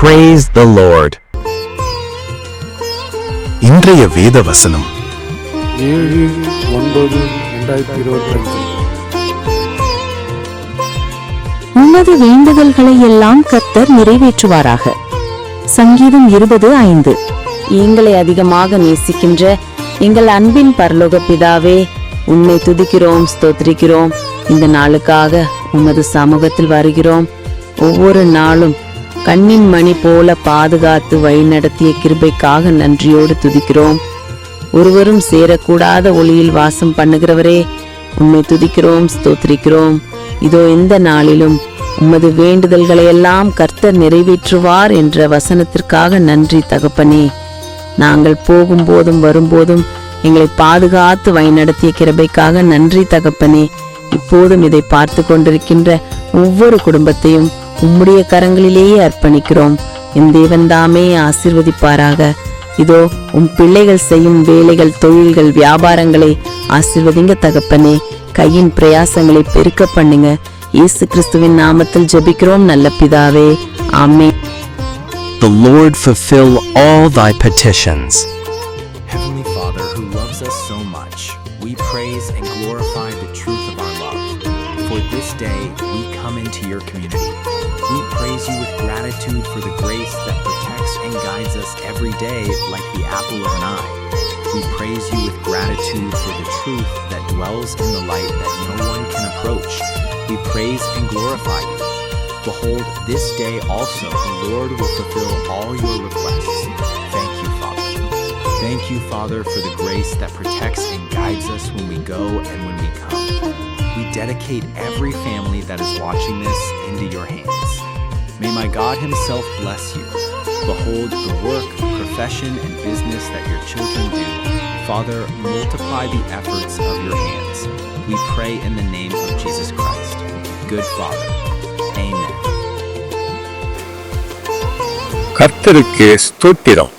Praise the Lord. இன்றைய வேத வசனம் 7/9/2025. உமது வேண்டுதல்களை எல்லாம் கர்த்தர் நிறைவேற்றுவாராக. சங்கீதம் 20:5. எங்களை அதிகமாக நேசிக்கின்ற எங்கள் அன்பின் பரலோக பிதாவே, உம்மை துதிக்கிறோம், ஸ்தோத்திரிக்கிறோம். இந்த நாளுக்காக உமது சமூகத்தில் வருகிறோம். ஒவ்வொரு நாளும் கண்ணின் மணி போல பாதுகாத்து வழிநடத்திய கிருபைக்காக நன்றியோடு துதிக்கிறோம். ஒருவரும் சேரக்கூடாத ஒளியில் வாசம் பண்ணுகிறவரே, உம்மை துதிக்கிறோம், ஸ்தோத்திரிக்கிறோம். இதோ இந்த நாளிலும் உமது வேண்டுதல்களை எல்லாம் கர்த்தர் நிறைவேற்றுவார் என்ற வசனத்திற்காக நன்றி தகப்பனே. நாங்கள் போகும்போதும் வரும்போதும் எங்களை பாதுகாத்து வழிநடத்திய கிருபைக்காக நன்றி தகப்பனே. இப்போதும் இதை பார்த்து கொண்டிருக்கின்ற ஒவ்வொரு குடும்பத்தையும் உம்முடைய கரங்களிலேயே அர்ப்பணிக்கிறோம். என் தேவன் தாமே ஆசீர்வதிப்பாராக. இதோ உம் பிள்ளைகள் செய்யும் வேலைகள், தொழில்கள், வியாபாரங்களை ஆசீர்வதிங்க தகப்பனே. கையின் பிரயாசங்களை பெருக்க பண்ணுங்க. இயேசு கிறிஸ்துவின் நாமத்தில் ஜெபிக்கிறோம் நல்ல பிதாவே, ஆமென். The Lord fulfill all thy petitions. Heavenly Father, who loves us so much, we praise and glorify the truth of our love. For this day, we come into your community. We praise you with gratitude for the grace that protects and guides us every day like the apple of an eye. We praise you with gratitude for the truth that dwells in the light that no one can approach. We praise and glorify you. Behold, this day also the Lord will fulfill all your requests. Thank you, Father. Thank you, Father, for the grace that protects and guides us when we go and when we come. We dedicate every family that is watching this into your hands. May my God himself bless you. Behold the work, profession, and business that your children do. Father, multiply the efforts of your hands. We pray in the name of Jesus Christ. Good Father. Amen. கர்த்தருக்கு ஸ்தோத்திரம்.